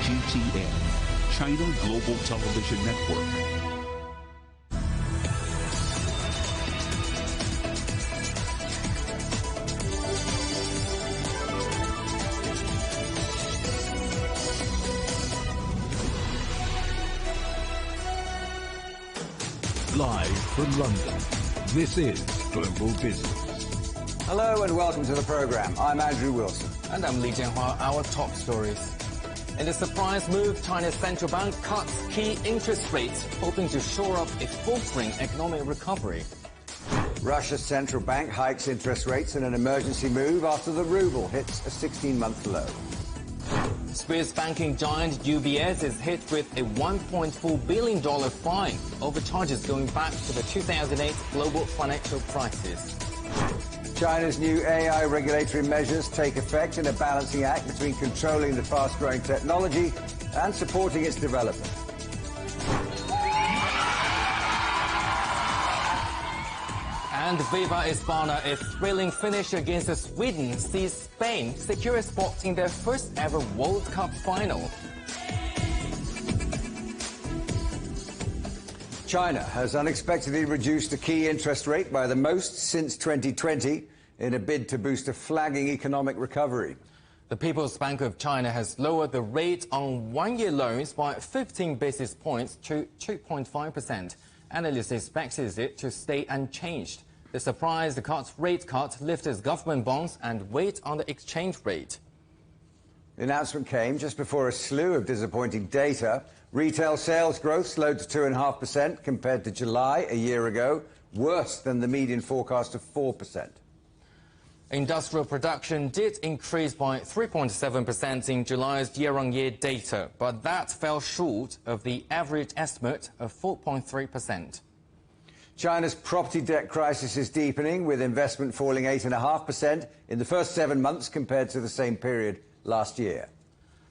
CGTN, China Global Television Network. Live from London, this is Global Business. Hello and welcome to the program. I'm Andrew Wilson. And I'm Li Jianhua. Our top stories. In a surprise move, China's central bank cuts key interest rates, hoping to shore up a faltering economic recovery. Russia's central bank hikes interest rates in an emergency move after the ruble hits a 16-month low. Swiss banking giant UBS is hit with a $1.4 billion fine over charges going back to the 2008 global financial crisis. China's new AI regulatory measures take effect in a balancing act between controlling the fast-growing technology and supporting its development. And Viva España's thrilling finish against Sweden sees Spain secure a spot in their first ever World Cup final. China has unexpectedly reduced the key interest rate by the most since 2020 in a bid to boost a flagging economic recovery. The People's Bank of China has lowered the rate on one-year loans by 15 basis points to 2.5%. Analysts expected it to stay unchanged. The surprise rate cut lifted government bonds and weighed on the exchange rate. The announcement came just before a slew of disappointing data. Retail sales growth slowed to 2.5% compared to July a year ago, worse than the median forecast of 4%. Industrial production did increase by 3.7% in July's year-on-year data, but that fell short of the average estimate of 4.3%. China's property debt crisis is deepening, with investment falling 8.5% in the first 7 months compared to the same period last year.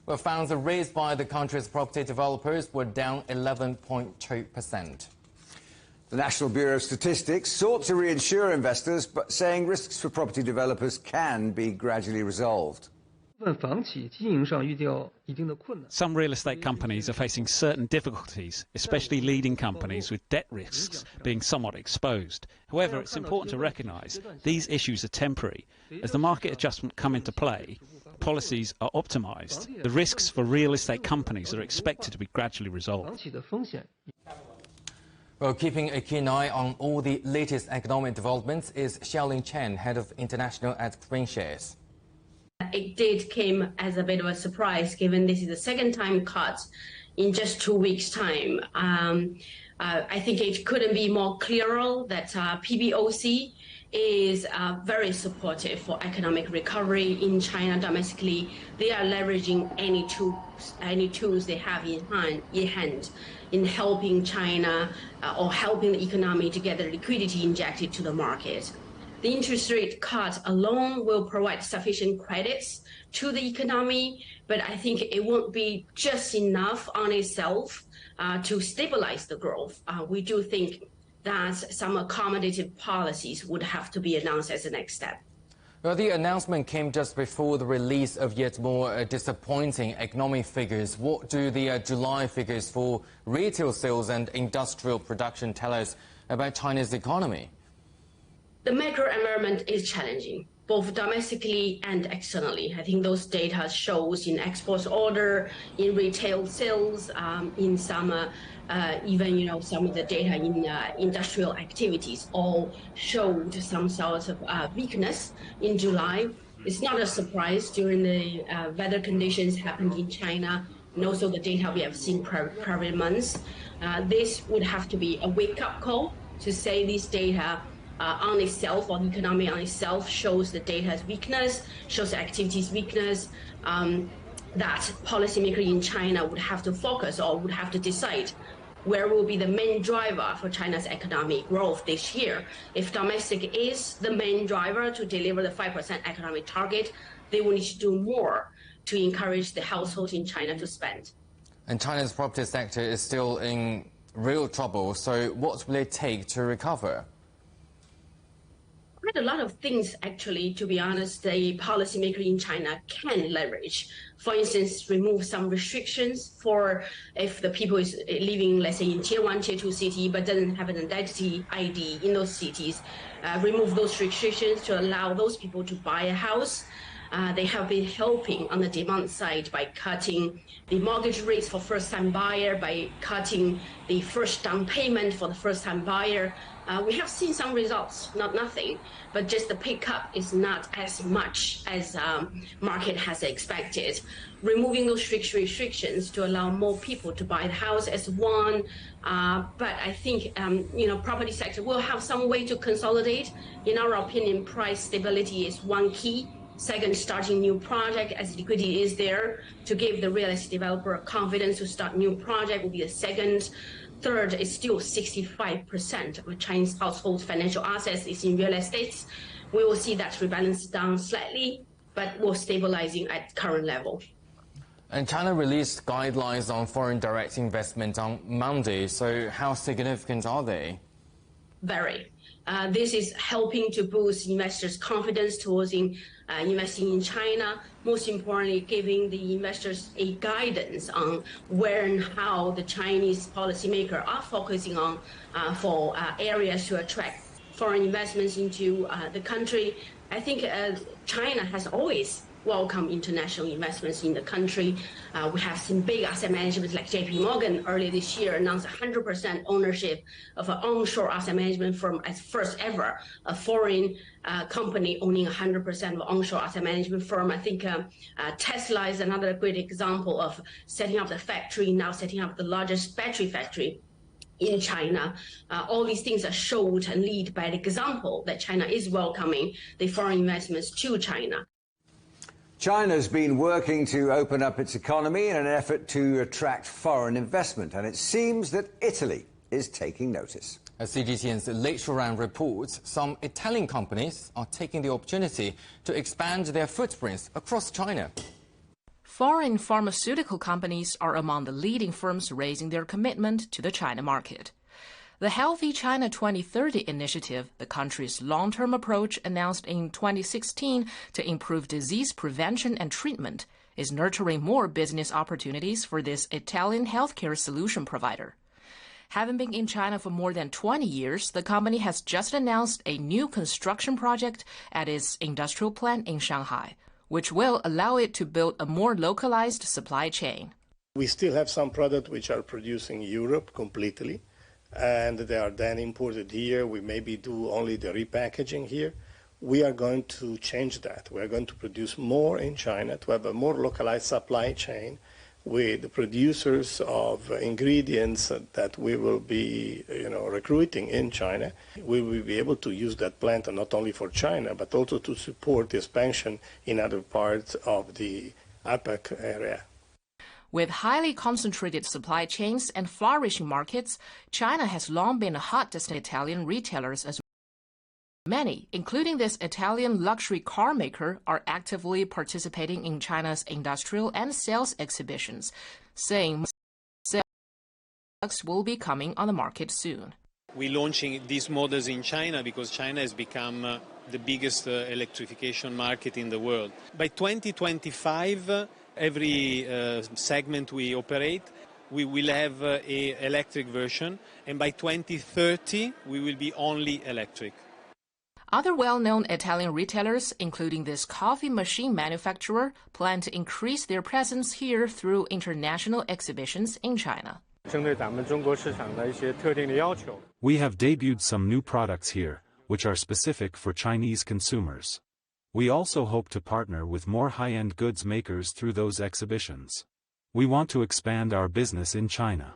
Well, funds raised by the country's property developers were down 11.2%. The National Bureau of Statistics sought to reinsure investors, but saying risks for property developers can be gradually resolved. Some real estate companies are facing certain difficulties, especially leading companies with debt risks being somewhat exposed. However, it's important to recognise these issues are temporary. As the market adjustment come into play, policies are optimised. The risks for real estate companies are expected to be gradually resolved. Well, keeping a keen eye on all the latest economic developments is Xiaolin Chen, head of international at GreenShares. It did come as a bit of a surprise, given this is the second time cut in just 2 weeks' time. I think it couldn't be more clearer that PBOC is very supportive for economic recovery in China domestically. They are leveraging any tools they have in hand in helping China or helping the economy to get the liquidity injected to the market. The interest rate cut alone will provide sufficient credits to the economy, but I think it won't be just enough on itself to stabilize the growth. We do think that some accommodative policies would have to be announced as the next step. Well, the announcement came just before the release of yet more disappointing economic figures. What do the July figures for retail sales and industrial production tell us about China's economy? The macro environment is challenging, both domestically and externally. I think those data shows in exports order, in retail sales, in some even some of the data in industrial activities all showed some sort of weakness in July. It's not a surprise during the weather conditions happened in China, and also the data we have seen prior months. This would have to be a wake-up call to say this data on itself, or the economy on itself, shows the data's weakness, shows the activity's weakness, that policymakers in China would have to focus or would have to decide where will be the main driver for China's economic growth this year. If domestic is the main driver to deliver the 5% economic target, they will need to do more to encourage the households in China to spend. And China's property sector is still in real trouble, so what will it take to recover? quite a lot of things, actually, to be honest, the policymaker in China can leverage. For instance, remove some restrictions for if the people is living, let's say, in tier 1, tier 2 city, but doesn't have an identity ID in those cities. Remove those restrictions to allow those people to buy a house. They have been helping on the demand side by cutting the mortgage rates for first-time buyer, by cutting the first down payment for the first-time buyer. We have seen some results, not nothing, but just the pickup is not as much as market has expected. Removing those restrictions to allow more people to buy the house as one, but I think property sector will have some way to consolidate. In our opinion, price stability is one key. Second, starting new project as liquidity is there to give the real estate developer confidence to start new project will be the second. Third is still 65% of Chinese households' financial assets is in real estate. We will see that rebalance down slightly, but we're stabilizing at current level. And China released guidelines on foreign direct investment on Monday. So how significant are they? Very. This is helping to boost investors' confidence towards investing in China. Most importantly, giving the investors a guidance on where and how the Chinese policymakers are focusing on for areas to attract foreign investments into the country. I think China has always welcomed international investments in the country. We have seen big asset management like JP Morgan earlier this year announced 100% ownership of an onshore asset management firm as first ever, a foreign company owning 100% of onshore asset management firm. I think Tesla is another great example of setting up the factory, now setting up the largest battery factory in China. All these things are showed and lead by the example that China is welcoming the foreign investments to China. China's been working to open up its economy in an effort to attract foreign investment, and it seems that Italy is taking notice. As CGTN's Late Round reports, some Italian companies are taking the opportunity to expand their footprints across China. Foreign pharmaceutical companies are among the leading firms raising their commitment to the China market. The Healthy China 2030 initiative, the country's long-term approach announced in 2016 to improve disease prevention and treatment, is nurturing more business opportunities for this Italian healthcare solution provider. Having been in China for more than 20 years, the company has just announced a new construction project at its industrial plant in Shanghai, which will allow it to build a more localized supply chain. We still have some products which are produced in Europe completely, and they are then imported here. We maybe do only the repackaging here. We are going to change that. We are going to produce more in China to have a more localized supply chain with producers of ingredients that we will be recruiting in China. We will be able to use that plant not only for China, but also to support the expansion in other parts of the APAC area. With highly concentrated supply chains and flourishing markets, China has long been a hot destination for Italian retailers as well. Many, including this Italian luxury car maker, are actively participating in China's industrial and sales exhibitions, saying products will be coming on the market soon. We're launching these models in China because China has become the biggest electrification market in the world. By 2025, every segment we operate, we will have an electric version, and by 2030 we will be only electric. Other well-known Italian retailers, including this coffee machine manufacturer, plan to increase their presence here through international exhibitions in China. We have debuted some new products here, which are specific for Chinese consumers. We also hope to partner with more high-end goods makers through those exhibitions. We want to expand our business in China.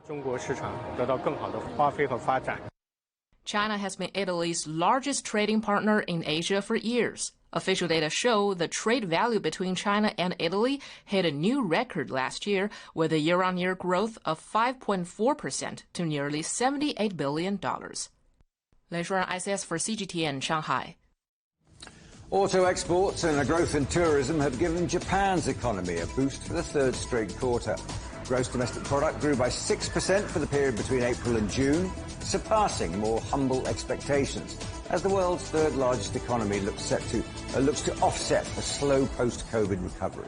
China has been Italy's largest trading partner in Asia for years. Official data show the trade value between China and Italy hit a new record last year with a year-on-year growth of 5.4% to nearly $78 billion. Lei Shuran, ICS for CGTN, Shanghai. Auto exports and a growth in tourism have given Japan's economy a boost for the third straight quarter. Gross domestic product grew by 6% for the period between April and June, surpassing more humble expectations. as the world's third largest economy looks to offset a slow post-COVID recovery.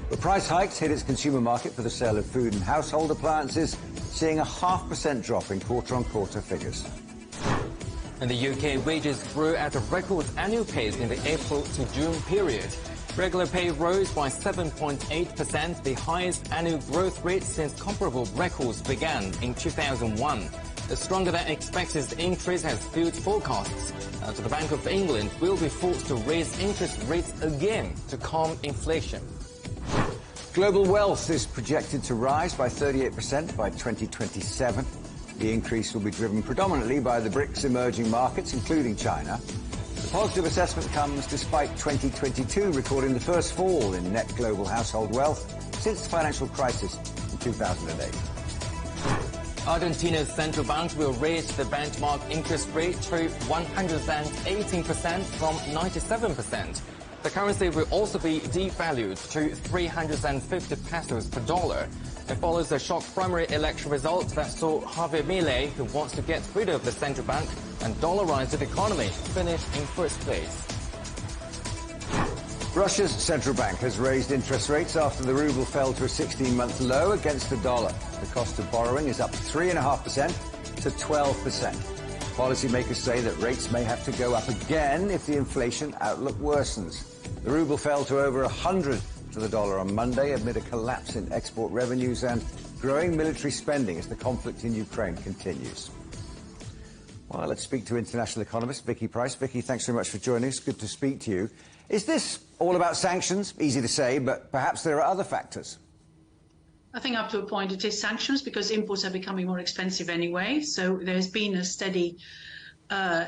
But price hikes hit its consumer market for the sale of food and household appliances, seeing a 0.5% drop in quarter-on-quarter figures. In the UK, wages grew at a record annual pace in the April to June period. Regular pay rose by 7.8%, the highest annual growth rate since comparable records began in 2001. The stronger-than-expected increase has fueled forecasts that the Bank of England will be forced to raise interest rates again to calm inflation. Global wealth is projected to rise by 38% by 2027. The increase will be driven predominantly by the BRICS emerging markets, including China. The positive assessment comes despite 2022 recording the first fall in net global household wealth since the financial crisis in 2008. Argentina's central bank will raise the benchmark interest rate to 118% from 97%. The currency will also be devalued to 350 pesos per dollar. It follows a shock primary election result that saw Javier Milei, who wants to get rid of the central bank and dollarize the economy, finish in first place. Russia's central bank has raised interest rates after the ruble fell to a 16-month low against the dollar. The cost of borrowing is up 3.5% to 12%. Policymakers say that rates may have to go up again if the inflation outlook worsens. The ruble fell to over 100 to the dollar on Monday amid a collapse in export revenues and growing military spending as the conflict in Ukraine continues. Well, let's speak to international economist Vicky Price. Vicky, thanks very much for joining us. Good to speak to you. Is this all about sanctions? Easy to say, but perhaps there are other factors. I think up to a point it is sanctions because imports are becoming more expensive anyway. So there's been a steady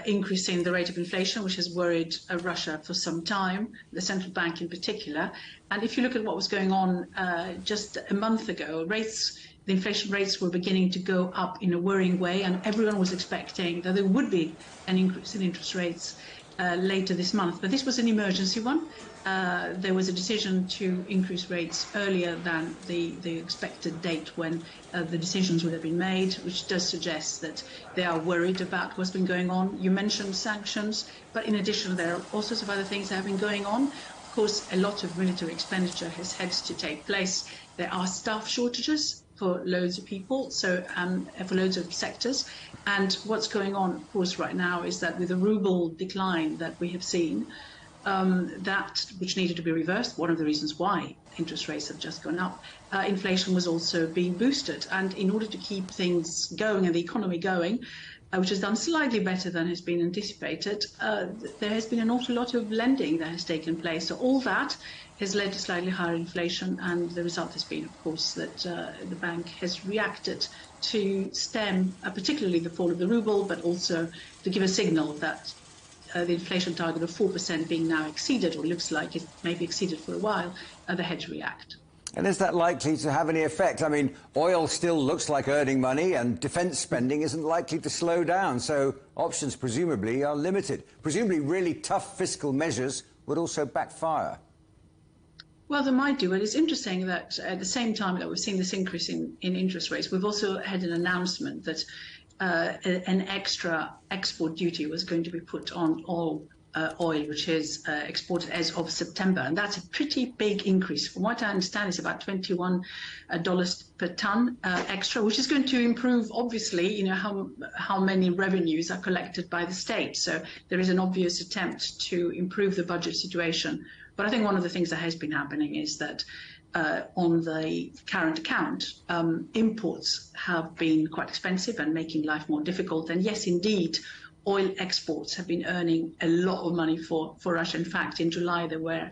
increase in the rate of inflation, which has worried Russia for some time, the central bank in particular. And if you look at what was going on just a month ago, the inflation rates were beginning to go up in a worrying way, and everyone was expecting that there would be an increase in interest rates later this month. But this was an emergency one. There was a decision to increase rates earlier than the expected date when the decisions would have been made, which does suggest that they are worried about what's been going on. You mentioned sanctions, but in addition, there are all sorts of other things that have been going on. Of course, a lot of military expenditure has had to take place. There are staff shortages for loads of people, so for loads of sectors. And what's going on, of course, right now is that with the ruble decline that we have seen, that which needed to be reversed, one of the reasons why interest rates have just gone up, inflation was also being boosted. And in order to keep things going and the economy going, which has done slightly better than has been anticipated, there has been an awful lot of lending that has taken place. So all that has led to slightly higher inflation, and the result has been, of course, that the bank has reacted to stem particularly the fall of the ruble, but also to give a signal that the inflation target of 4% being now exceeded, or looks like it may be exceeded for a while, they had to react. And is that likely to have any effect? I mean, oil still looks like earning money, and defence spending isn't likely to slow down, so options presumably are limited. Presumably really tough fiscal measures would also backfire. Well, they might do. It is interesting that at the same time that we've seen this increase in interest rates, we've also had an announcement that an extra export duty was going to be put on all oil, which is exported as of September. And that's a pretty big increase. From what I understand, it's about $21 per ton extra, which is going to improve, obviously, how many revenues are collected by the state. So there is an obvious attempt to improve the budget situation. But I think one of the things that has been happening is that on the current account, imports have been quite expensive and making life more difficult. And yes, indeed, oil exports have been earning a lot of money for Russia. In fact, in July, they were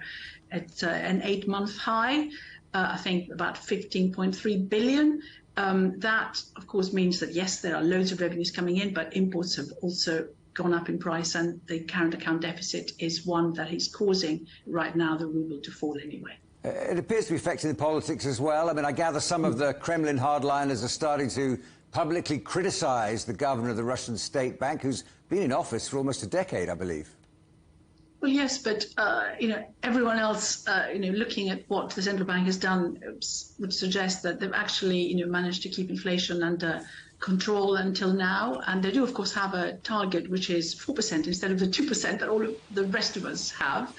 at an 8-month high, I think about 15.3 billion. That, of course, means that, yes, there are loads of revenues coming in, but imports have also gone up in price, and the current account deficit is one that is causing right now the ruble to fall anyway. It appears to be affecting the politics as well. I mean, I gather some of the Kremlin hardliners are starting to publicly criticise the governor of the Russian State Bank, who's been in office for almost a decade, I believe. Well, yes, but everyone else, looking at what the central bank has done, would suggest that they've actually, managed to keep inflation under control until now, and they do of course have a target which is 4% instead of the 2% that all of the rest of us have,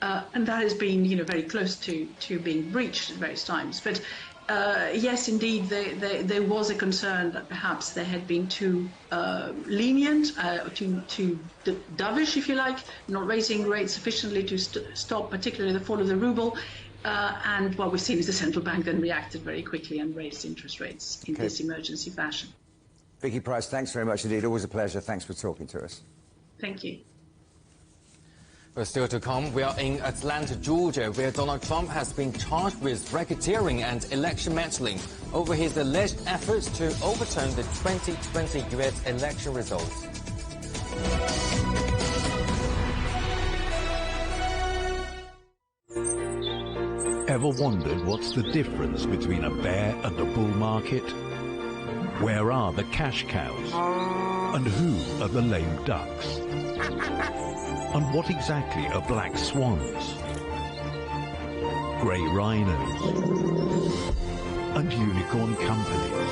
and that has been very close to being breached at various times. But yes, indeed, there was a concern that perhaps they had been too lenient, too dovish, if you like, not raising rates sufficiently to stop particularly the fall of the ruble. And what we've seen is the central bank then reacted very quickly and raised interest rates in this emergency fashion. Vicky Price, thanks very much indeed. Always a pleasure. Thanks for talking to us. Thank you. Well, still to come, we are in Atlanta, Georgia, where Donald Trump has been charged with racketeering and election meddling over his alleged efforts to overturn the 2020 U.S. election results. Ever wondered what's the difference between a bear and a bull market? Where are the cash cows? And who are the lame ducks? And what exactly are black swans? Grey rhinos? And unicorn companies?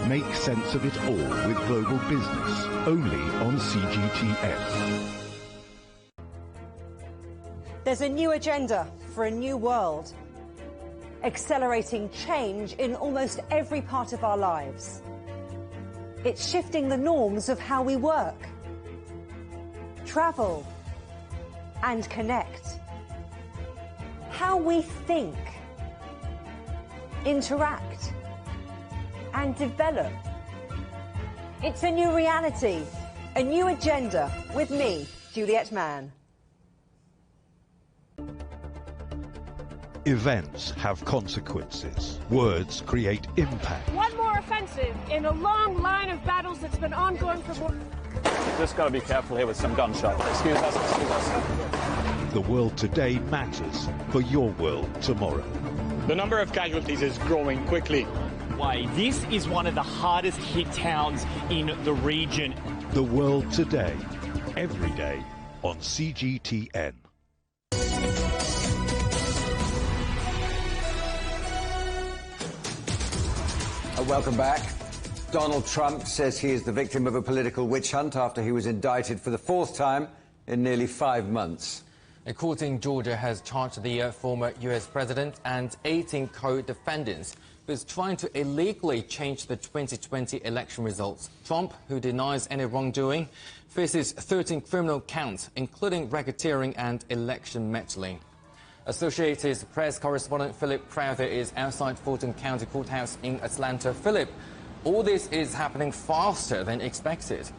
Make sense of it all with Global Business, only on CGTN. There's a new agenda for a new world, accelerating change in almost every part of our lives. It's shifting the norms of how we work, travel, and connect. How we think, interact, and develop. It's a new reality, a new agenda with me, Juliette Mann. Events have consequences. Words create impact. One more offensive in a long line of battles that's been ongoing for more... Just got to be careful here with some gunshots. Excuse us. The world today matters for your world tomorrow. The number of casualties is growing quickly. Why, this is one of the hardest hit towns in the region. The world today, every day on CGTN. Welcome back. Donald Trump says he is the victim of a political witch hunt after he was indicted for the fourth time in nearly 5 months. A court in Georgia has charged the former U.S. president and 18 co-defendants with trying to illegally change the 2020 election results. Trump, who denies any wrongdoing, faces 13 criminal counts, including racketeering and election meddling. Associated Press correspondent Philip Crowther is outside Fulton County Courthouse in Atlanta. Philip, all this is happening faster than expected.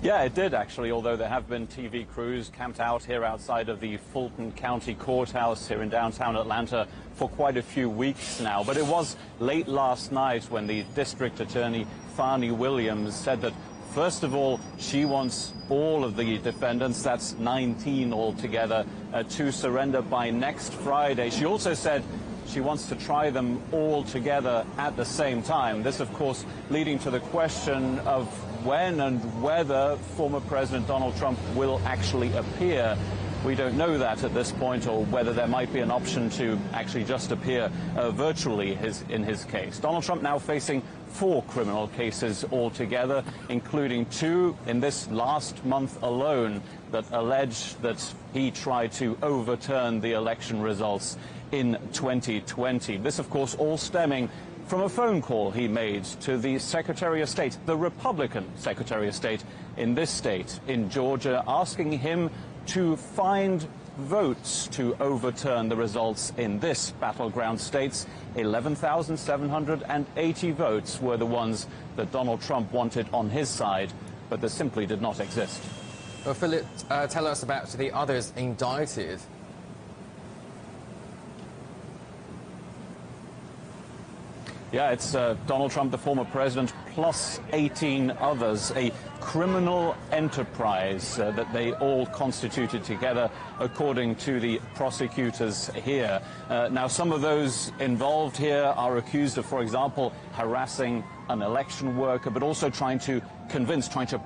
Yeah, it did actually, although there have been TV crews camped out here outside of the Fulton County Courthouse here in downtown Atlanta for quite a few weeks now. But it was late last night when the district attorney, Fani Williams, said that first of all, she wants all of the defendants, that's 19 altogether, to surrender by next Friday. She also said she wants to try them all together at the same time. This, of course, leading to the question of when and whether former President Donald Trump will actually appear. We don't know that at this point, or whether there might be an option to actually just appear virtually in his case. Donald Trump now facing 4 criminal cases altogether, including 2 in this last month alone that allege that he tried to overturn the election results in 2020. This, of course, all stemming from a phone call he made to the Secretary of State, the Republican Secretary of State in this state, in Georgia, asking him to find votes to overturn the results in this battleground states. 11,780 votes were the ones that Donald Trump wanted on his side, but that simply did not exist. Well, Philip, tell us about the others indicted. Yeah, it's Donald Trump, the former president, plus 18 others, a criminal enterprise that they all constituted together, according to the prosecutors here. Now, some of those involved here are accused of, for example, harassing an election worker, but also trying to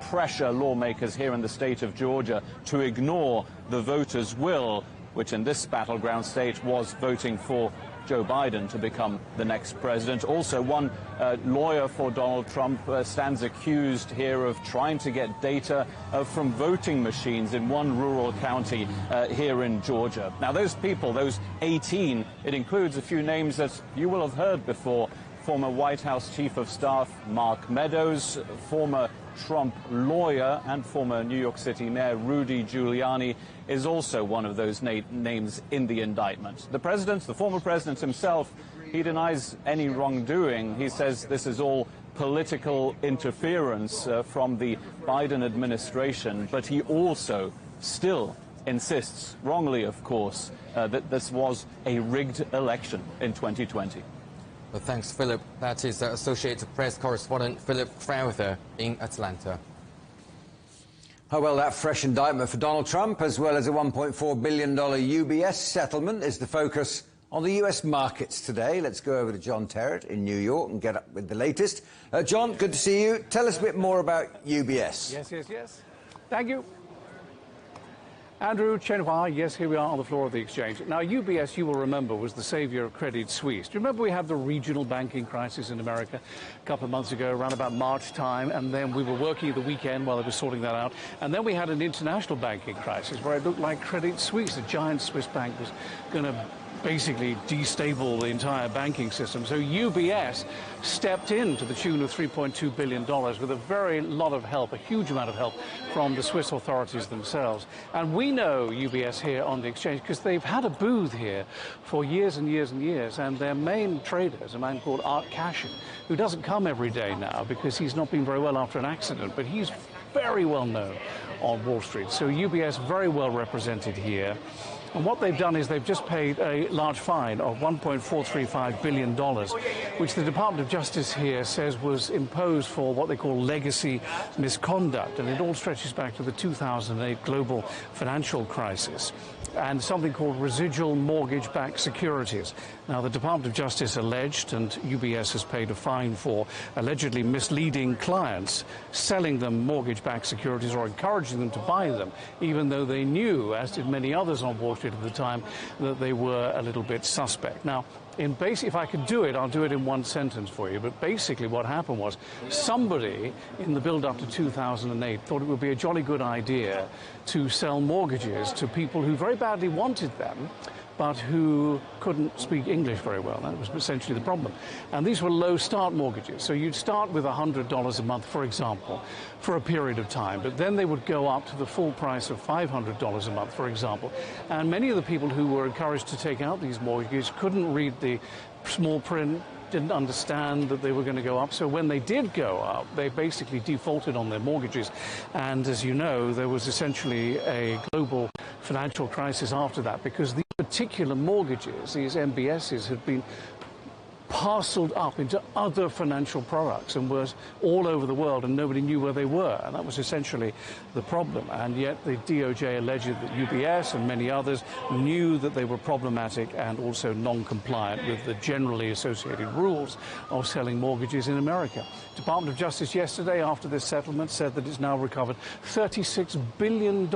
pressure lawmakers here in the state of Georgia to ignore the voters' will which in this battleground state was voting for Joe Biden to become the next president. Also, one lawyer for Donald Trump stands accused here of trying to get data from voting machines in one rural county here in Georgia. Now, those people, those 18, it includes a few names that you will have heard before. Former White House Chief of Staff Mark Meadows, former Trump lawyer and former New York City Mayor Rudy Giuliani is also one of those names in the indictment. The president, the former president himself, he denies any wrongdoing. He says this is all political interference from the Biden administration, but he also still insists, wrongly of course, that this was a rigged election in 2020. Well, thanks, Philip. That is Associated Press correspondent Philip Crowther in Atlanta. Oh, well, that fresh indictment for Donald Trump, as well as a $1.4 billion UBS settlement, is the focus on the US markets today. Let's go over to John Terrett in New York and get up with the latest. John, good to see you. Tell us a bit more about UBS. Yes. Thank you. Andrew Chenhua, yes, here we are on the floor of the exchange. Now, UBS, you will remember, was the savior of Credit Suisse. Do you remember we had the regional banking crisis in America a couple of months ago, around about March time, and then we were working at the weekend while they were sorting that out, and then we had an international banking crisis where it looked like Credit Suisse, a giant Swiss bank, was going to basically destabilize the entire banking system. So UBS stepped in to the tune of $3.2 billion with a very lot of help, a huge amount of help from the Swiss authorities themselves. And we know UBS here on the exchange because they've had a booth here for years and years and years. And their main trader is a man called Art Cashin, who doesn't come every day now because he's not been very well after an accident, but he's very well known on Wall Street. So UBS very well represented here. And what they've done is they've just paid a large fine of $1.435 billion, which the Department of Justice here says was imposed for what they call legacy misconduct. And it all stretches back to the 2008 global financial crisis and something called residual mortgage-backed securities. Now, the Department of Justice alleged, and UBS has paid a fine for, allegedly misleading clients, selling them mortgage-backed securities or encouraging them to buy them, even though they knew, as did many others on Wall Street at the time, that they were a little bit suspect. Now, if I could do it, I'll do it in one sentence for you. But basically what happened was somebody in the build-up to 2008 thought it would be a jolly good idea to sell mortgages to people who very badly wanted them, but who couldn't speak English very well. That was essentially the problem. And these were low start mortgages. So you'd start with $100 a month, for example, for a period of time, but then they would go up to the full price of $500 a month, for example. And many of the people who were encouraged to take out these mortgages couldn't read the small print, didn't understand that they were going to go up. So when they did go up, they basically defaulted on their mortgages. And as you know, there was essentially a global financial crisis after that because these particular mortgages, these MBSs, had been parceled up into other financial products and were all over the world and nobody knew where they were. And that was essentially the problem. And yet the DOJ alleged that UBS and many others knew that they were problematic and also non-compliant with the generally associated rules of selling mortgages in America. Department of Justice yesterday, after this settlement, said that it's now recovered $36 billion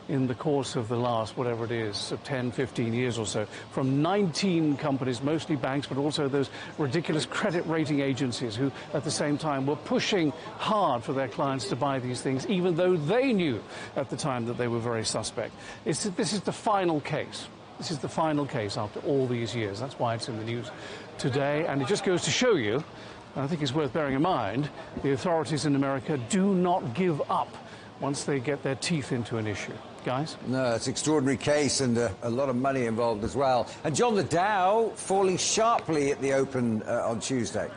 in the course of the last, whatever it is, 10, 15 years or so, from 19 companies, mostly banks, but also those ridiculous credit rating agencies who, at the same time, were pushing hard for their clients to buy these things, even though they knew at the time that they were very suspect. This is the final case. This is the final case after all these years. That's why it's in the news today. And it just goes to show you, and I think it's worth bearing in mind, the authorities in America do not give up once they get their teeth into an issue. Guys? No, it's an extraordinary case and a lot of money involved as well. And John, the Dow falling sharply at the open on Tuesday.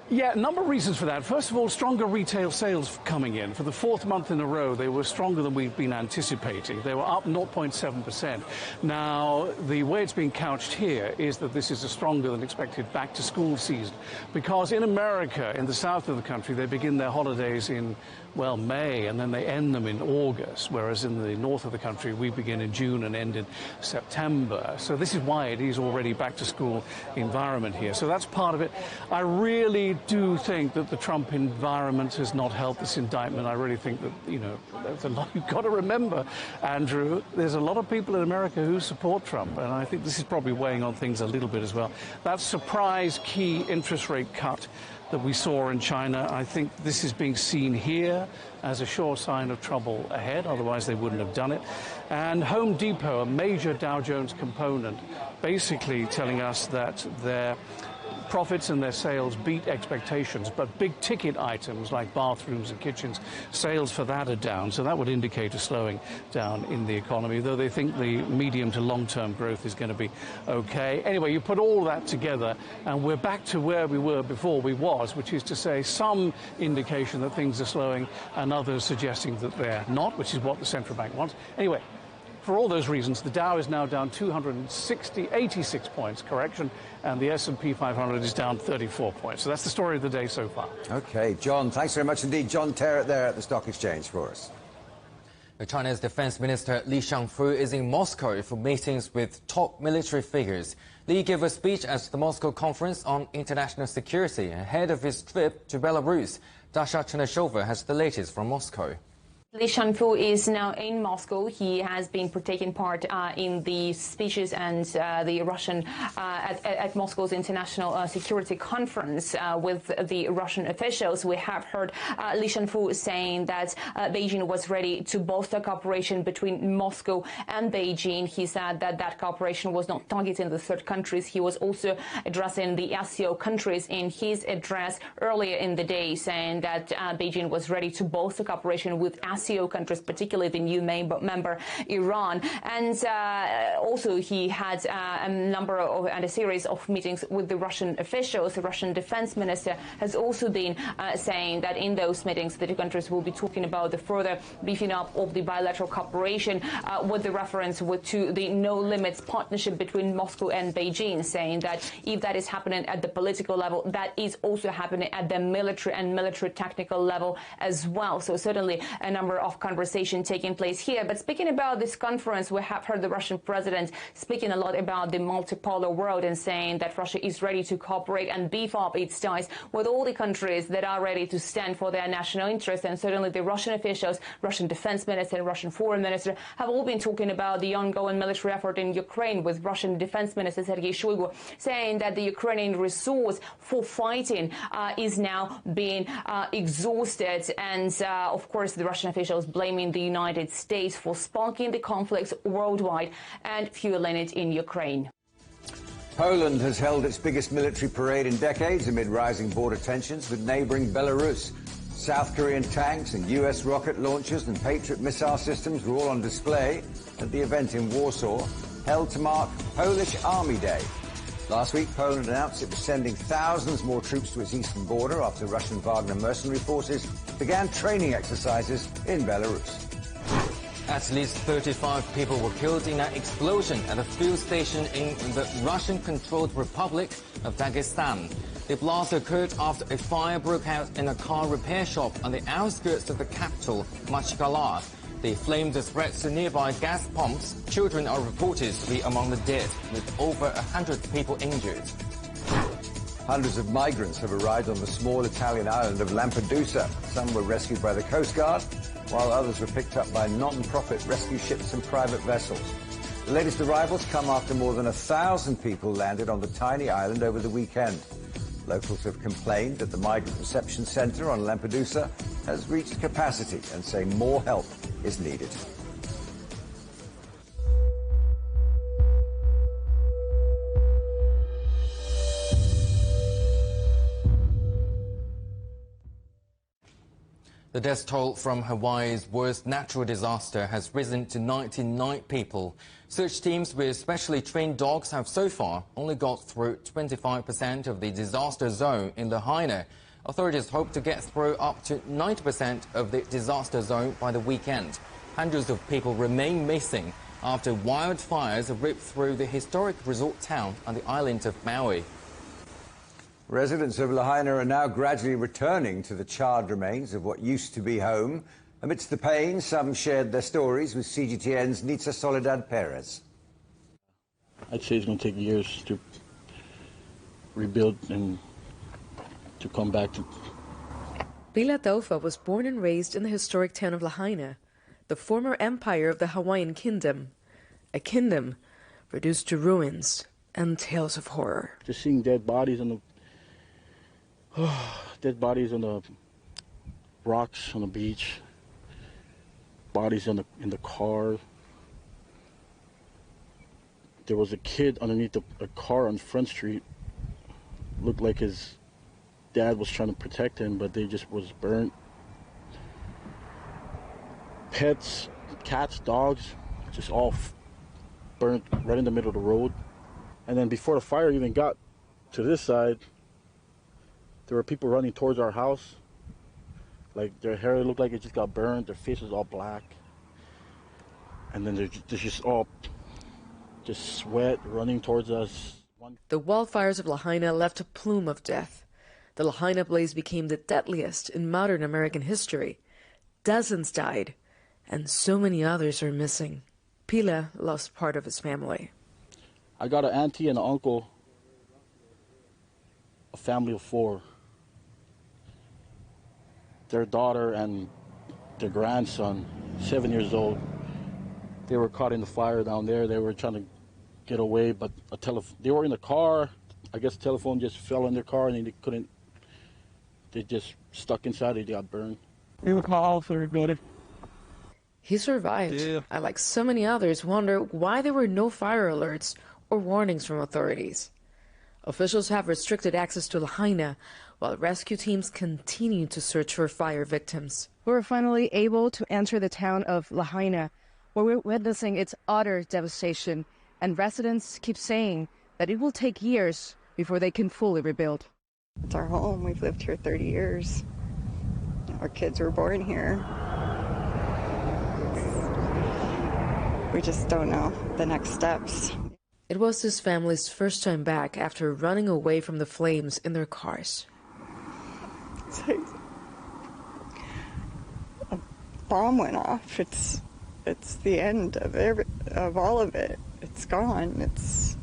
Yeah, a number of reasons for that. First of all, stronger retail sales coming in. For the fourth month in a row, they were stronger than we've been anticipating. They were up 0.7%. Now, the way it's being couched here is that this is a stronger than expected back-to-school season. Because in America, in the south of the country, they begin their holidays in, well, May, and then they end them in August, whereas in the north of the country, we begin in June and end in September. So this is why it is already back-to-school environment here. So that's part of it. I really do think that the Trump environment has not helped this indictment. I really think that, you know, there's a lot you've got to remember, Andrew. There's a lot of people in America who support Trump, and I think this is probably weighing on things a little bit as well. That surprise key interest rate cut that we saw in China, I think this is being seen here as a sure sign of trouble ahead, otherwise they wouldn't have done it. And Home Depot, a major Dow Jones component, basically telling us that their profits and their sales beat expectations, but big ticket items like bathrooms and kitchens, sales for that are down, so that would indicate a slowing down in the economy, though they think the medium to long-term growth is going to be okay. Anyway, you put all that together and we're back to where we were before we was, which is to say some indication that things are slowing and others suggesting that they're not, which is what the central bank wants. Anyway, for all those reasons, the Dow is now down 86 points, correction, and the S&P 500 is down 34 points. So that's the story of the day so far. OK, John, thanks very much indeed. John Terrett there at the Stock Exchange for us. China's Defense Minister Li Shangfu is in Moscow for meetings with top military figures. Li gave a speech at the Moscow Conference on International Security ahead of his trip to Belarus. Dasha Chernyshova has the latest from Moscow. Li Shangfu is now in Moscow. He has been taking part in the speeches and the Russian at Moscow's International Security Conference with the Russian officials. We have heard Li Shangfu saying that Beijing was ready to bolster cooperation between Moscow and Beijing. He said that that cooperation was not targeting the third countries. He was also addressing the SCO countries in his address earlier in the day, saying that Beijing was ready to bolster cooperation with SCO countries, particularly the new member Iran. And also he had a series of meetings with the Russian officials. The Russian defense minister has also been saying that in those meetings the two countries will be talking about the further beefing up of the bilateral cooperation with the reference to the no limits partnership between Moscow and Beijing, saying that if that is happening at the political level, that is also happening at the military and military technical level as well. So certainly a number of conversation taking place here. But speaking about this conference, we have heard the Russian president speaking a lot about the multipolar world and saying that Russia is ready to cooperate and beef up its ties with all the countries that are ready to stand for their national interests. And certainly the Russian officials, Russian defense minister and Russian foreign minister have all been talking about the ongoing military effort in Ukraine, with Russian defense minister Sergei Shoigu saying that the Ukrainian resource for fighting is now being exhausted. And of course the Russian officials blaming the United States for sparking the conflicts worldwide and fueling it in Ukraine. Poland has held its biggest military parade in decades amid rising border tensions with neighbouring Belarus. South Korean tanks and US rocket launchers and Patriot missile systems were all on display at the event in Warsaw, held to mark Polish Army Day. Last week, Poland announced it was sending thousands more troops to its eastern border after Russian Wagner mercenary forces began training exercises in Belarus. At least 35 people were killed in an explosion at a fuel station in the Russian-controlled Republic of Dagestan. The blast occurred after a fire broke out in a car repair shop on the outskirts of the capital, Machkala. The flames spread to nearby gas pumps. Children are reported to be among the dead, with over 100 people injured. Hundreds of migrants have arrived on the small Italian island of Lampedusa. Some were rescued by the Coast Guard, while others were picked up by non-profit rescue ships and private vessels. The latest arrivals come after more than 1,000 people landed on the tiny island over the weekend. Locals have complained that the migrant reception centre on Lampedusa has reached capacity and say more help is needed. The death toll from Hawaii's worst natural disaster has risen to 99 people. Search teams with specially trained dogs have so far only got through 25% of the disaster zone in Lahaina. Authorities hope to get through up to 90% of the disaster zone by the weekend. Hundreds of people remain missing after wildfires ripped through the historic resort town on the island of Maui. Residents of Lahaina are now gradually returning to the charred remains of what used to be home. Amidst the pain, some shared their stories with CGTN's Nitsa Soledad Perez. I'd say it's going to take years to rebuild and to come back to. Pila Taufa was born and raised in the historic town of Lahaina, the former empire of the Hawaiian kingdom, a kingdom reduced to ruins and tales of horror. Just seeing dead bodies on the rocks on the beach, bodies in the car. There was a kid underneath a car on Front Street. Looked like his dad was trying to protect him, but they just was burnt. Pets, cats, dogs, just all burnt right in the middle of the road. And then before the fire even got to this side, there were people running towards our house. Like their hair looked like it just got burned, their face was all black. And then there's just all just sweat running towards us. The wildfires of Lahaina left a plume of death. The Lahaina blaze became the deadliest in modern American history. Dozens died, and so many others are missing. Pila lost part of his family. I got an auntie and an uncle, a family of 4. Their daughter and their grandson, 7 years old, they were caught in the fire down there. They were trying to get away, but they were in the car. I guess the telephone just fell in their car and they couldn't. They just stuck inside. They got burned. He survived. Yeah. I, like so many others, wonder why there were no fire alerts or warnings from authorities. Officials have restricted access to Lahaina, while rescue teams continue to search for fire victims. We were finally able to enter the town of Lahaina, where we're witnessing its utter devastation, and residents keep saying that it will take years before they can fully rebuild. It's our home. We've lived here 30 years. Our kids were born here. We just don't know the next steps. It was this family's first time back after running away from the flames in their cars. It's like a bomb went off. It's the end of all of it. It's gone. It's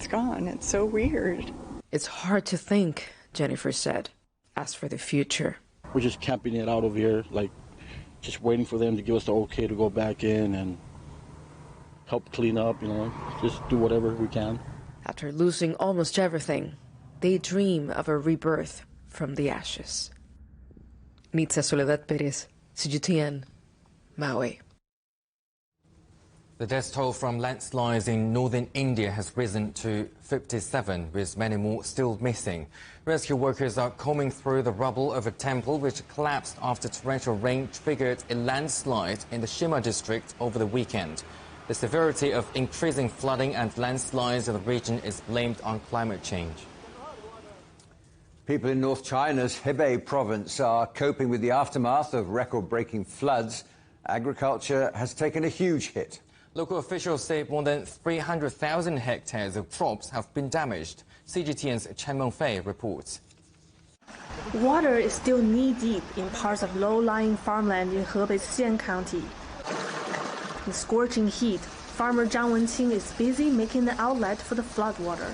gone. It's so weird. It's hard to think, Jennifer said. As for the future, we're just camping it out over here, like just waiting for them to give us the okay to go back in and help clean up, just do whatever we can. After losing almost everything, they dream of a rebirth from the ashes. Nitza Soledad Perez, CGTN, Maui. The death toll from landslides in northern India has risen to 57, with many more still missing. Rescue workers are combing through the rubble of a temple which collapsed after torrential rain triggered a landslide in the Shima district over the weekend. The severity of increasing flooding and landslides in the region is blamed on climate change. People in North China's Hebei province are coping with the aftermath of record-breaking floods. Agriculture has taken a huge hit. Local officials say more than 300,000 hectares of crops have been damaged. CGTN's Chen Mengfei reports. Water is still knee-deep in parts of low-lying farmland in Hebei's Xian County. In scorching heat, farmer Zhang Wenqing is busy making the outlet for the floodwater.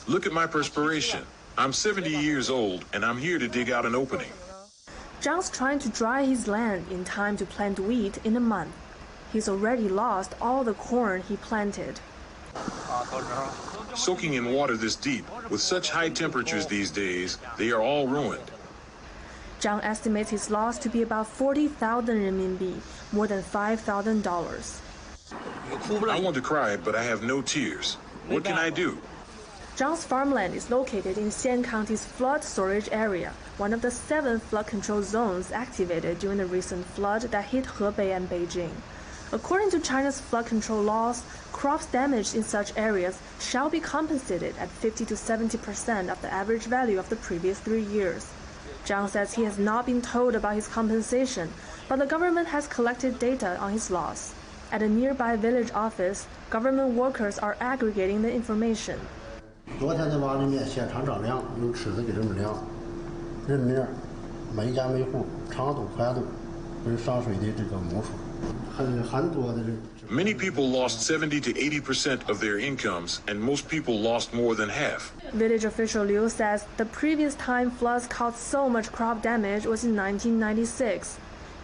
Look at my perspiration. I'm 70 years old, and I'm here to dig out an opening. Zhang's trying to dry his land in time to plant wheat in a month. He's already lost all the corn he planted. Soaking in water this deep, with such high temperatures these days, they are all ruined. Zhang estimates his loss to be about 40,000 renminbi, more than $5,000. I want to cry, but I have no tears. What can I do? Zhang's farmland is located in Xian County's flood storage area, one of the 7 flood control zones activated during the recent flood that hit Hebei and Beijing. According to China's flood control laws, crops damaged in such areas shall be compensated at 50 to 70% of the average value of the previous 3 years. Zhang says he has not been told about his compensation, but the government has collected data on his loss. At a nearby village office, government workers are aggregating the information. 昨天的挖的面现场丈量，用尺子给这么量，人面每家每户长度宽度为上水的这个模糊，很多的。 Many people lost 70 to 80% of their incomes, and most people lost more than half. Village official Liu says the previous time floods caused so much crop damage was in 1996.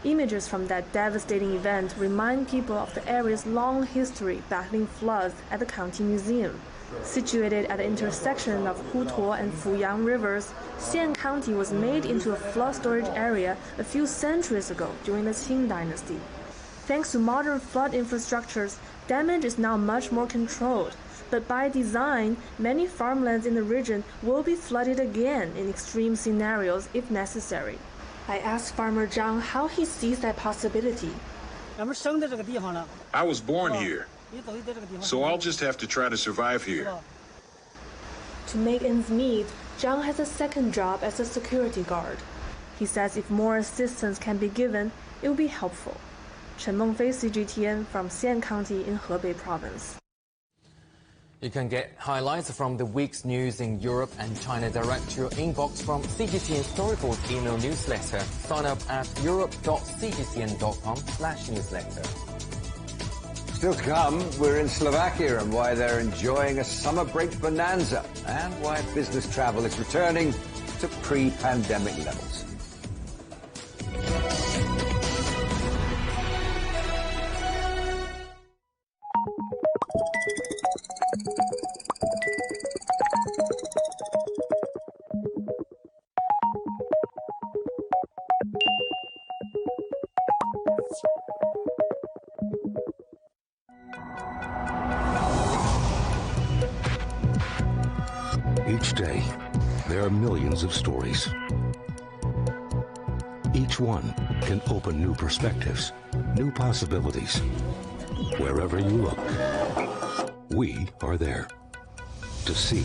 Images from that devastating event remind people of the area's long history battling floods at the county museum. Situated at the intersection of Hutuo and Fuyang rivers, Xian County was made into a flood storage area a few centuries ago during the Qing dynasty. Thanks to modern flood infrastructures, damage is now much more controlled. But by design, many farmlands in the region will be flooded again in extreme scenarios if necessary. I asked farmer Zhang how he sees that possibility. I was born here, so I'll just have to try to survive here. To make ends meet, Zhang has a second job as a security guard. He says if more assistance can be given, it will be helpful. Chen Mengfei, CGTN from Xian County in Hebei Province. You can get highlights from the week's news in Europe and China direct to your inbox from CGTN Storyboard email newsletter. Sign up at europe.cgtn.com/newsletter. Still to come, we're in Slovakia and why they're enjoying a summer break bonanza and why business travel is returning to pre-pandemic levels. Each day, there are millions of stories. Each one can open new perspectives, new possibilities. Wherever you look, we are there to see,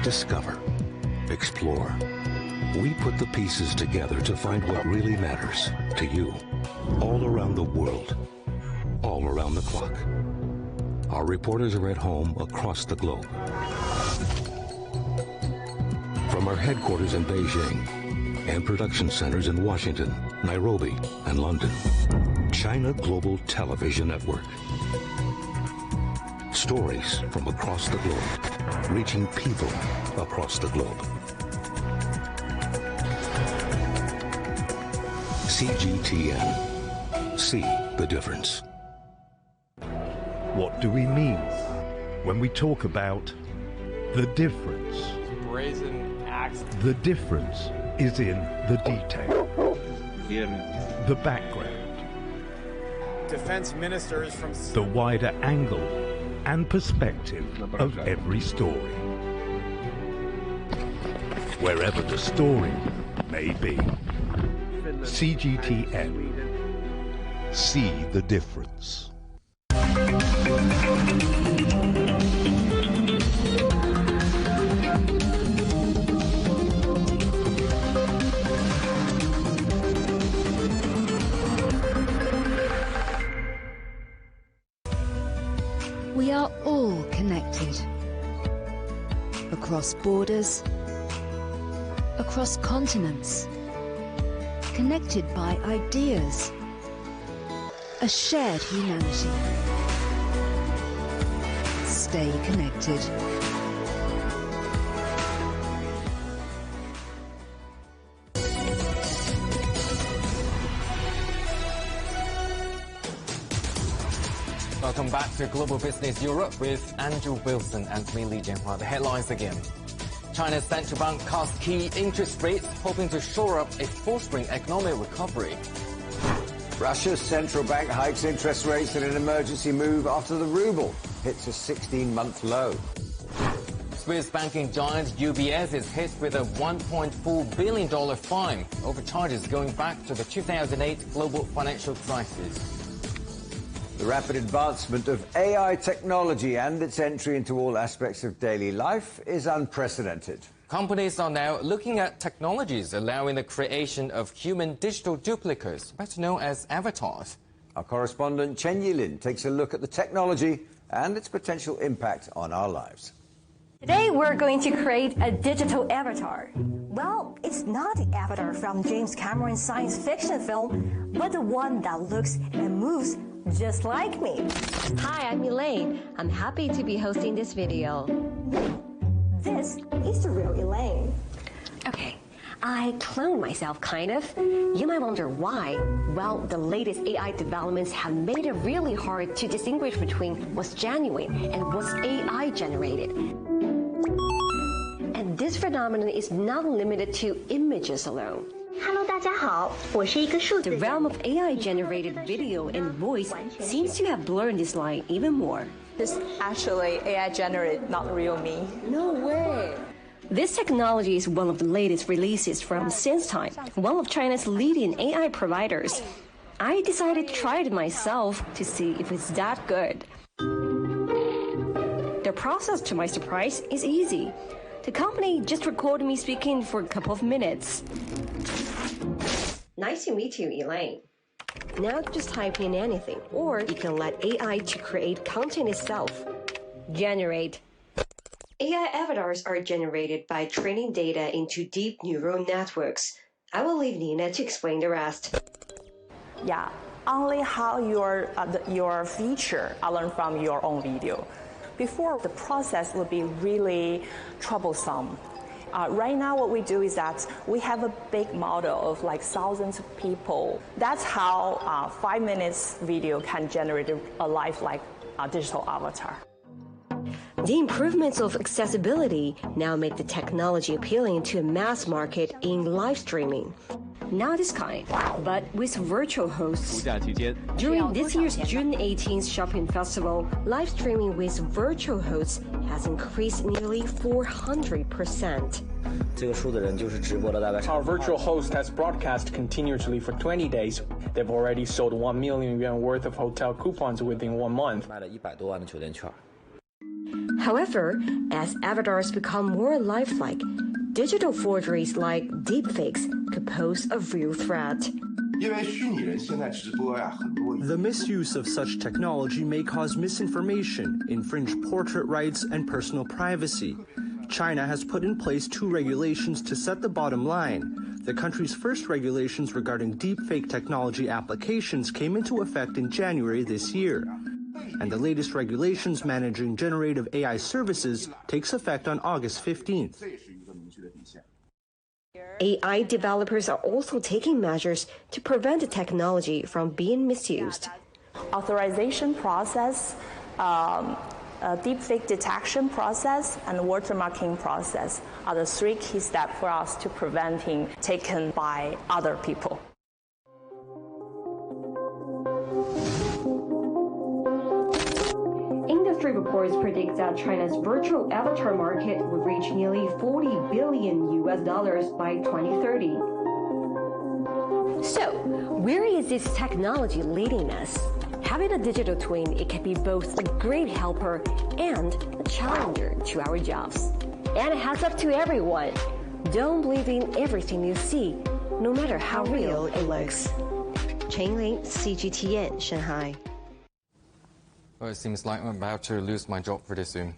discover, explore. We put the pieces together to find what really matters to you, all around the world, all around the clock. Our reporters are at home across the globe. From our headquarters in Beijing and production centers in Washington, Nairobi, and London, China Global Television Network. Stories from across the globe, reaching people across the globe. CGTN. See the difference. What do we mean when we talk about the difference? Brazen axe. The difference is in the detail, the background, Defense ministers from the wider angle and perspective of every story. Wherever the story may be. CGTN. See the difference. We are all connected. Across borders, across continents, connected by ideas, a shared humanity. Stay connected. Welcome back to Global Business Europe with Andrew Wilson and me, Li Jianhua. The headlines again. China's central bank cuts key interest rates, hoping to shore up a fostering economic recovery. Russia's central bank hikes interest rates in an emergency move after the ruble hits a 16-month low. Swiss banking giant UBS is hit with a $1.4 billion fine over charges going back to the 2008 global financial crisis. The rapid advancement of AI technology and its entry into all aspects of daily life is unprecedented. Companies are now looking at technologies allowing the creation of human digital duplicates, better known as avatars. Our correspondent Chen Yilin takes a look at the technology and its potential impact on our lives. Today we're going to create a digital avatar. Well, it's not the avatar from James Cameron's science fiction film, but the one that looks and moves just like me. Hi, I'm Elaine. I'm happy to be hosting this video. This is the real Elaine. Okay, I cloned myself, kind of. You might wonder why. Well, the latest AI developments have made it really hard to distinguish between what's genuine and what's AI generated. And this phenomenon is not limited to images alone. Hello, 大家好，我是一个数字人。 The realm of AI-generated video and voice seems to have blurred this line even more. This actually AI-generated, not real me. No way! This technology is one of the latest releases from SenseTime, one of China's leading AI providers. I decided to try it myself to see if it's that good. The process, to my surprise, is easy. The company just recorded me speaking for a couple of minutes. Nice to meet you, Elaine. Now just type in anything, or you can let AI to create content itself. Generate. AI avatars are generated by training data into deep neural networks. I will leave Nina to explain the rest. Yeah, only how your feature I learned from your own video. Before, the process would be really troublesome. Right now, what we do is that we have a big model of like thousands of people. That's how 5 minutes video can generate a lifelike digital avatar. The improvements of accessibility now make the technology appealing to a mass market in live streaming. Not this kind, but with virtual hosts. During this year's June 18th shopping festival, live streaming with virtual hosts has increased nearly 400%. Our virtual host has broadcast continuously for 20 days. They've already sold 1 million yuan worth of hotel coupons within 1 month. However, as avatars become more lifelike, digital forgeries like deepfakes could pose a real threat. The misuse of such technology may cause misinformation, infringe portrait rights, and personal privacy. China has put in place 2 regulations to set the bottom line. The country's first regulations regarding deepfake technology applications came into effect in January this year. And the latest regulations managing generative AI services takes effect on August 15th. AI developers are also taking measures to prevent the technology from being misused. Authorization process, deepfake detection process, and watermarking process are the 3 key steps for us to preventing taken by other people. Industry reports predict that China's virtual avatar market will reach nearly $40 billion by 2030. So, where is this technology leading us? Having a digital twin, it can be both a great helper and a challenger to our jobs. And a heads up to everyone, don't believe in everything you see, no matter how real it looks. Chen Ling, CGTN, Shanghai. Well, it seems like I'm about to lose my job pretty soon.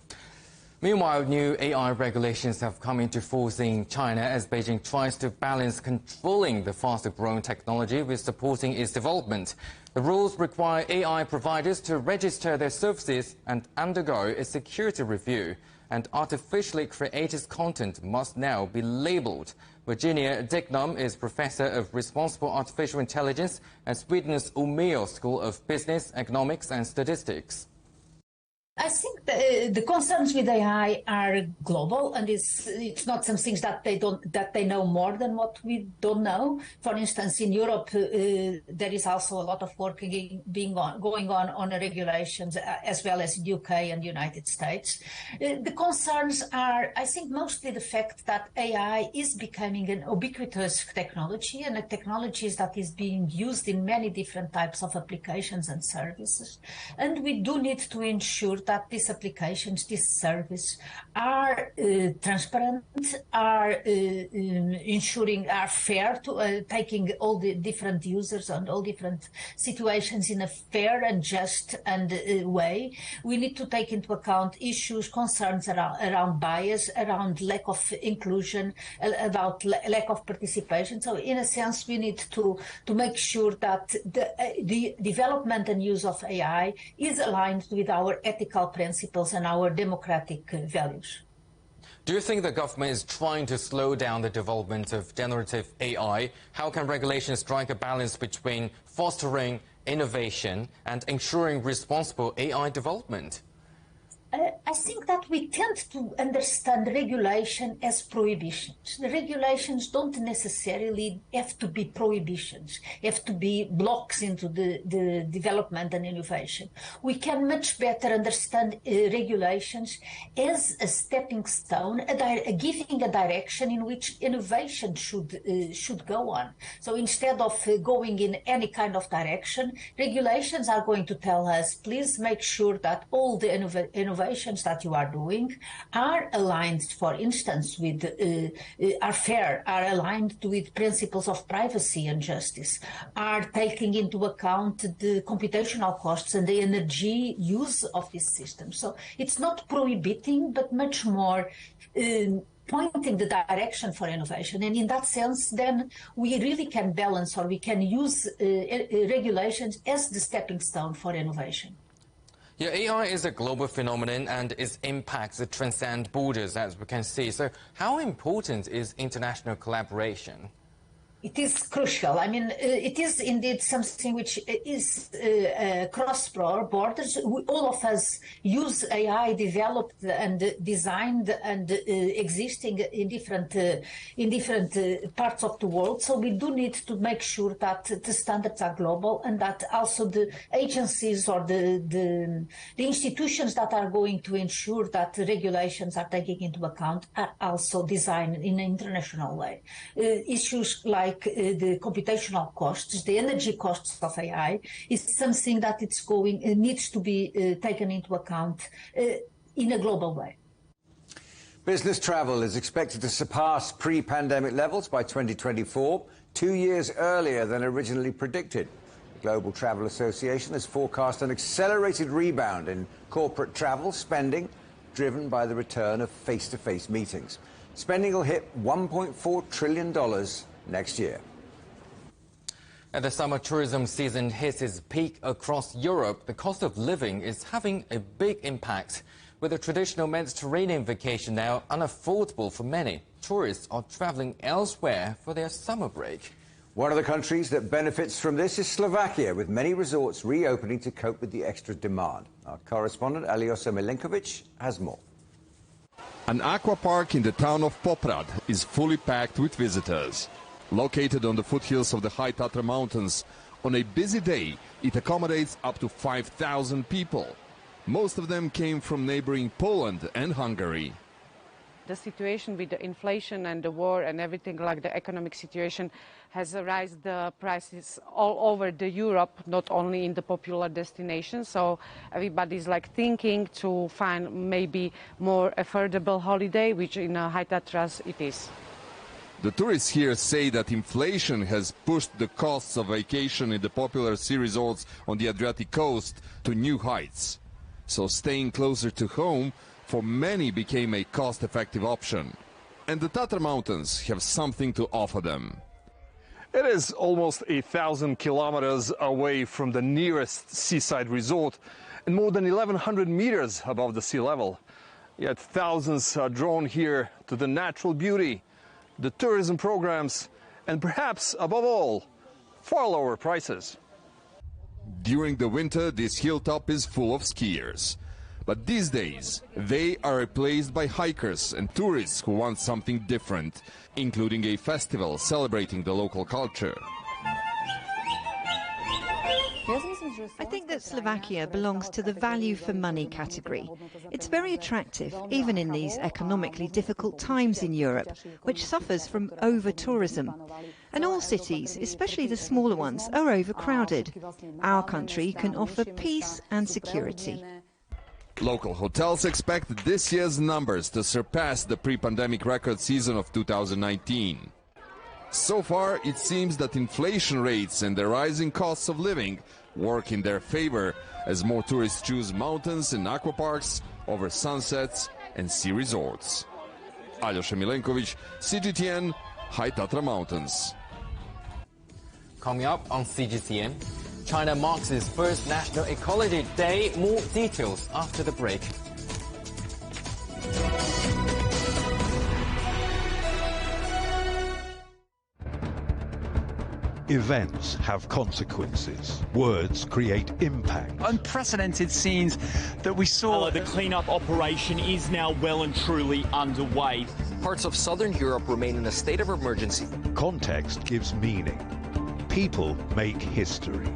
Meanwhile, new AI regulations have come into force in China as Beijing tries to balance controlling the faster-growing technology with supporting its development. The rules require AI providers to register their services and undergo a security review, and artificially created content must now be labeled. Virginia Dignam is Professor of Responsible Artificial Intelligence at Sweden's Umeå School of Business, Economics and Statistics. I think the concerns with AI are global, and it's not some things that they know more than what we don't know. For instance, in Europe, there is also a lot of work going on regulations, as well as in UK and United States. The concerns are, I think, mostly the fact that AI is becoming an ubiquitous technology, and a technology that is being used in many different types of applications and services. And we do need to ensure that these applications, this service, are transparent, are ensuring, are fair to taking all the different users and all different situations in a fair and just and way. We need to take into account issues, concerns around bias, around lack of inclusion, about lack of participation. So in a sense, we need to make sure that the development and use of AI is aligned with our ethical principles and our democratic values. Do you think the government is trying to slow down the development of generative AI? How can regulations strike a balance between fostering innovation and ensuring responsible AI development? I think that we tend to understand regulation as prohibitions. The regulations don't necessarily have to be prohibitions, have to be blocks into the development and innovation. We can much better understand regulations as a stepping stone, giving a direction in which innovation should go on. So instead of going in any kind of direction, regulations are going to tell us, please make sure that all the innovations that you are doing are aligned, for instance, with are fair, are aligned with principles of privacy and justice, are taking into account the computational costs and the energy use of this system. So it's not prohibiting, but much more pointing the direction for innovation. And in that sense, then we really can balance, or we can use regulations as the stepping stone for innovation. Yeah, AI is a global phenomenon and its impacts transcend borders, as we can see. So how important is international collaboration? It is crucial. I mean, it is indeed something which is cross borders. All of us use AI, developed and designed and existing in different parts of the world. So we do need to make sure that the standards are global, and that also the agencies or the institutions that are going to ensure that the regulations are taken into account are also designed in an international way. Issues like the computational costs, the energy costs of AI, is something that needs to be taken into account in a global way. Business travel is expected to surpass pre-pandemic levels by 2024, 2 years earlier than originally predicted. The Global Travel Association has forecast an accelerated rebound in corporate travel spending, driven by the return of face-to-face meetings. Spending will hit $1.4 trillion next year. As the summer tourism season hits its peak across Europe, the cost of living is having a big impact. With a traditional Mediterranean vacation now unaffordable for many, tourists are traveling elsewhere for their summer break. One of the countries that benefits from this is Slovakia, with many resorts reopening to cope with the extra demand. Our correspondent Aljoša Milinković has more. An aqua park in the town of Poprad is fully packed with visitors. Located on the foothills of the High Tatra Mountains, on a busy day, it accommodates up to 5,000 people. Most of them came from neighboring Poland and Hungary. The situation with the inflation and the war and everything, like the economic situation, has raised the prices all over Europe, not only in the popular destinations. So everybody's like thinking to find maybe more affordable holiday, which in High Tatras it is. The tourists here say that inflation has pushed the costs of vacation in the popular ski resorts on the Adriatic coast to new heights. So staying closer to home for many became a cost-effective option. And the Tatra Mountains have something to offer them. It is almost 1,000 kilometers away from the nearest seaside resort and more than 1,100 meters above the sea level. Yet thousands are drawn here to the natural beauty, the tourism programs, and perhaps, above all, far lower prices. During the winter, this hilltop is full of skiers. But these days, they are replaced by hikers and tourists who want something different, including a festival celebrating the local culture. I think that Slovakia belongs to the value for money category. It's very attractive, even in these economically difficult times in Europe, which suffers from over-tourism. And all cities, especially the smaller ones, are overcrowded. Our country can offer peace and security. Local hotels expect this year's numbers to surpass the pre-pandemic record season of 2019. So far, it seems that inflation rates and the rising costs of living work in their favor as more tourists choose mountains and aquaparks over sunsets and sea resorts. Aljosha Milenkovic, CGTN, High Tatra Mountains. Coming up on CGTN, China marks its first National Ecology Day. More details after the break. Events have consequences. Words create impact. Unprecedented scenes that we saw. The clean-up operation is now well and truly underway. Parts of southern Europe remain in a state of emergency. Context gives meaning. People make history.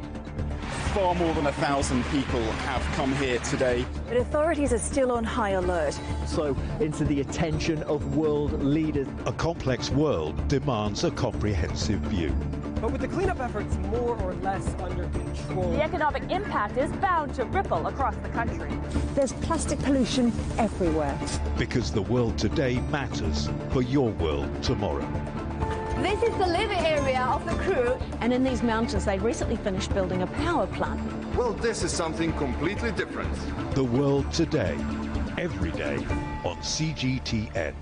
Far more than 1,000 people have come here today. But authorities are still on high alert. So into the attention of world leaders. A complex world demands a comprehensive view. But with the cleanup efforts more or less under control, the economic impact is bound to ripple across the country. There's plastic pollution everywhere. Because the world today matters for your world tomorrow. This is the living area of the crew. And in these mountains, they recently finished building a power plant. Well, this is something completely different. The world today, every day on CGTN.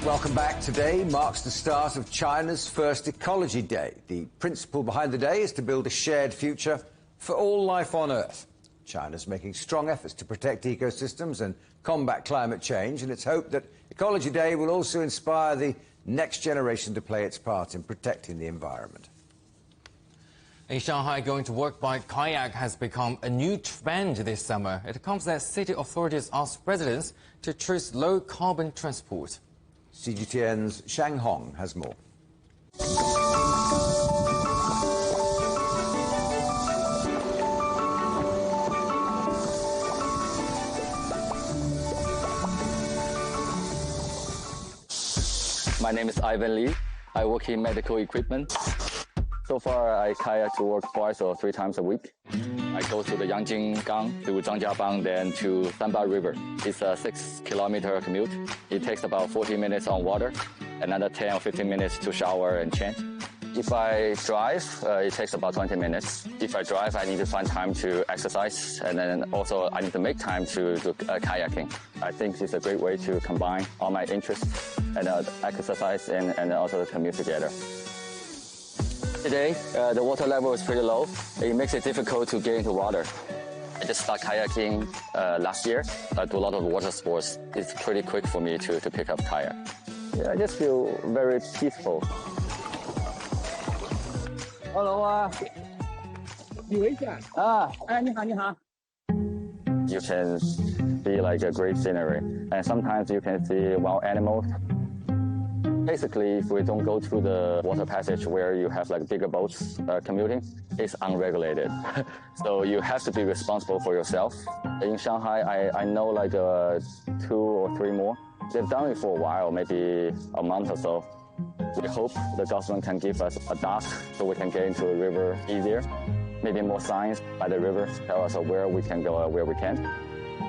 Welcome back. Today marks the start of China's first Ecology Day. The principle behind the day is to build a shared future for all life on Earth. China's making strong efforts to protect ecosystems and combat climate change, and it's hoped that Ecology Day will also inspire the next generation to play its part in protecting the environment. In Shanghai, going to work by kayak has become a new trend this summer. It comes as city authorities ask residents to choose low-carbon transport. CGTN's Shang Hong has more. My name is Ivan Lee. I work in medical equipment. So far, I kayak to work twice or 3 times a week. I go to the Yangjing Gang, to Zhangjiabang, then to Sanba River. It's a 6-kilometer commute. It takes about 40 minutes on water, another 10 or 15 minutes to shower and change. If I drive, it takes about 20 minutes. If I drive, I need to find time to exercise, and then also I need to make time to do kayaking. I think it's a great way to combine all my interests and exercise and also commute together. Today, the water level is pretty low. It makes it difficult to get into water. I just started kayaking last year. I do a lot of water sports. It's pretty quick for me to pick up kayak. Yeah, I just feel very peaceful. Hello, You can see like a great scenery, and sometimes you can see wild animals. Basically, if we don't go through the water passage where you have like bigger boats commuting, it's unregulated. So you have to be responsible for yourself. In Shanghai, I know like 2 or 3 more. They've done it for a while, maybe a month or so. We hope the government can give us a dock so we can get into the river easier. Maybe more signs by the river tell us where we can go, where we can't.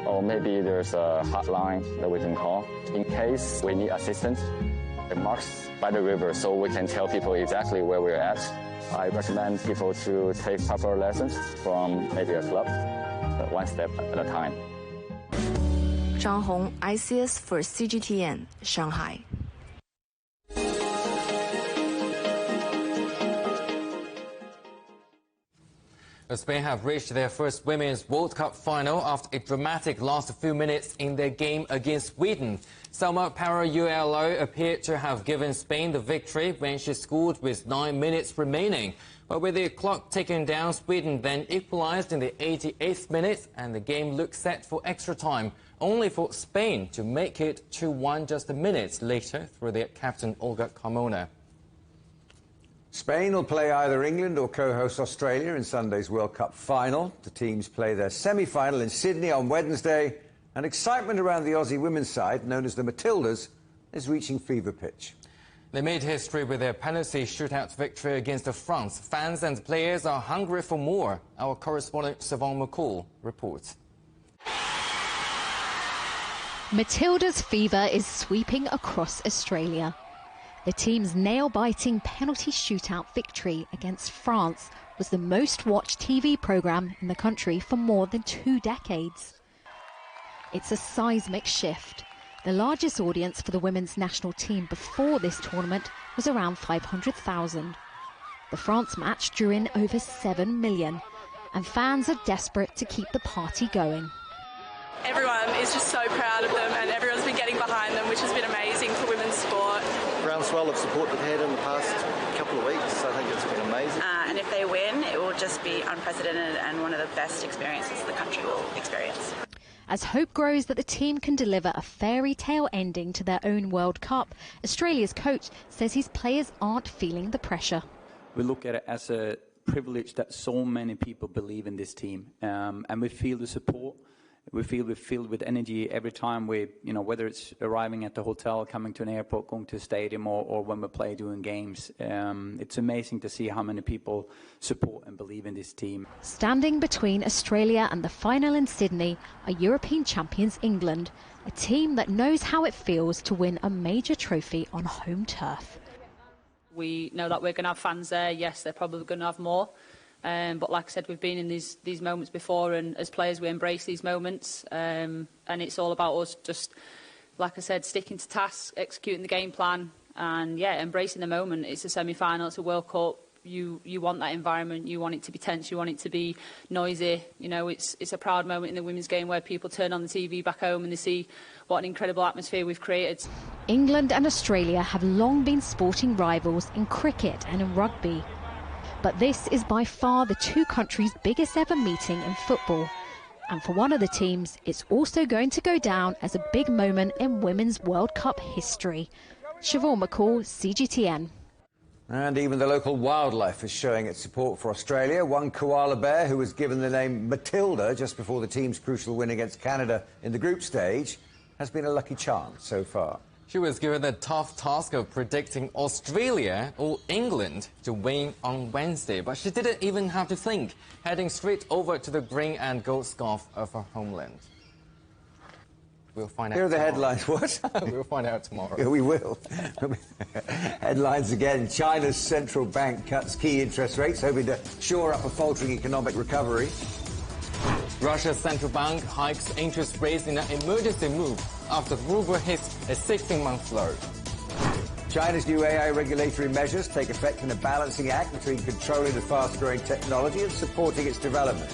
Or maybe there's a hotline that we can call in case we need assistance. It marks by the river so we can tell people exactly where we're at. I recommend people to take proper lessons from maybe a club, one step at a time. Zhang Hong, ICS for CGTN, Shanghai. Spain have reached their first Women's World Cup final after a dramatic last few minutes in their game against Sweden. Salma Parayuelo appeared to have given Spain the victory when she scored with 9 minutes remaining. But with the clock ticking down, Sweden then equalised in the 88th minute and the game looked set for extra time, only for Spain to make it 2-1 just a minute later through their captain Olga Carmona. Spain will play either England or co-host Australia in Sunday's World Cup final. The teams play their semi-final in Sydney on Wednesday, and excitement around the Aussie women's side, known as the Matildas, is reaching fever pitch. They made history with their penalty shootout victory against France. Fans and players are hungry for more. Our correspondent Siobhan McCall reports. Matilda's fever is sweeping across Australia. The team's nail-biting penalty shootout victory against France was the most-watched TV programme in the country for more than 2 decades. It's a seismic shift. The largest audience for the women's national team before this tournament was around 500,000. The France match drew in over 7 million, and fans are desperate to keep the party going. Everyone is just so proud of them, and everyone's been getting behind them, which has been amazing for women's sport. Groundswell of support they've had in the past couple of weeks, I think it's been amazing. And if they win, it will just be unprecedented and one of the best experiences the country will experience. As hope grows that the team can deliver a fairy tale ending to their own World Cup, Australia's coach says his players aren't feeling the pressure. We look at it as a privilege that so many people believe in this team, and we feel the support. We feel we're filled with energy every time we, whether it's arriving at the hotel, coming to an airport, going to a stadium, or when we play doing games. It's amazing to see how many people support and believe in this team. Standing between Australia and the final in Sydney are European champions England, a team that knows how it feels to win a major trophy on home turf. We know that we're going to have fans there. Yes, they're probably going to have more. But like I said, we've been in these moments before, and as players we embrace these moments, and it's all about us just, like I said, sticking to tasks, executing the game plan, and yeah, embracing the moment. It's a semi-final, it's a World Cup. You want that environment, you want it to be tense, you want it to be noisy. It's a proud moment in the women's game where people turn on the TV back home and they see what an incredible atmosphere we've created. England and Australia have long been sporting rivals in cricket and in rugby. But this is by far the two countries' biggest ever meeting in football. And for one of the teams, it's also going to go down as a big moment in Women's World Cup history. Siobhan McCall, CGTN. And even the local wildlife is showing its support for Australia. One koala bear, who was given the name Matilda just before the team's crucial win against Canada in the group stage, has been a lucky charm so far. She was given the tough task of predicting Australia or England to win on Wednesday, but she didn't even have to think, heading straight over to the green and gold scarf of her homeland. We'll find out. Here are the headlines. What? We'll find out tomorrow. Yeah, we will. Headlines again. China's central bank cuts key interest rates, hoping to shore up a faltering economic recovery. Russia's central bank hikes interest rates in an emergency move after the ruble hits a 16-month low. China's new AI regulatory measures take effect in a balancing act between controlling the fast-growing technology and supporting its development.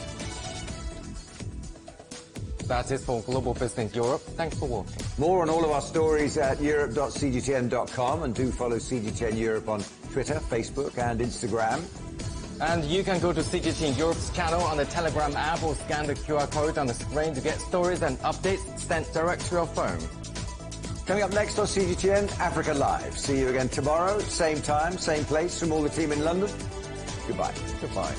That is for Global Business Europe. Thanks for watching. More on all of our stories at europe.cgtn.com, and do follow CGTN Europe on Twitter, Facebook and Instagram. And you can go to CGTN Europe's channel on the Telegram app or scan the QR code on the screen to get stories and updates sent direct to your phone. Coming up next on CGTN, Africa Live. See you again tomorrow, same time, same place, from all the team in London. Goodbye. Goodbye.